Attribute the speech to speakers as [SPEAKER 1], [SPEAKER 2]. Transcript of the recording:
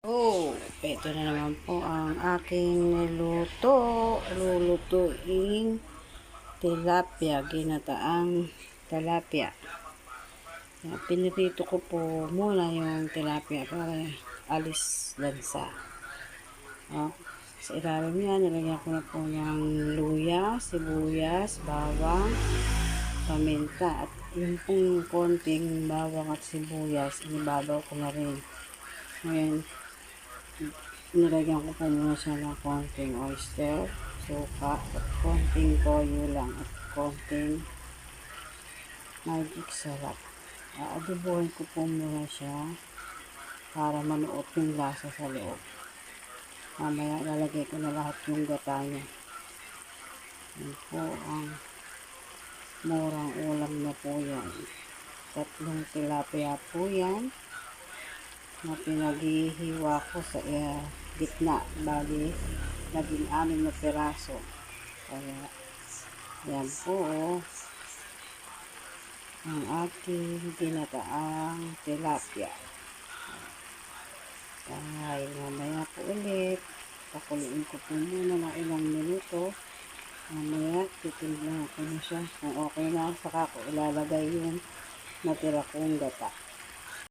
[SPEAKER 1] Oh, ito na naman po ang aking niluto. Lulutuing tilapia, ginataang tilapia. Pinirito ko po muna yung tilapia para alis lansa. Sa ilalim yan, nilagyan ko na po ng luya, sibuyas, bawang, paminta. At yung pong konting bawang at sibuyas, inibabaw ko na rin. Ngayon, nilagyan ko po muna siya ng konting oyster, suka, at konting toyo lang, at konting magic sarap. Adobohin ko po muna siya para manuot yung lasa sa loob. Mamaya lalagay ko na lahat yung gata niya. Yan po ang murang ulam na po yan. 3 tilapia po yan na pinaghihiwa ko sa gitna, bali naging 6 na piraso. Kaya yan po ang aking ginataang tilapia. Dahil mamaya po ulit pakuloyin ko po muna ng ilang minuto. Mamaya titignan ko na siya kung okay na, saka ko ilalagay yung natira kong gata.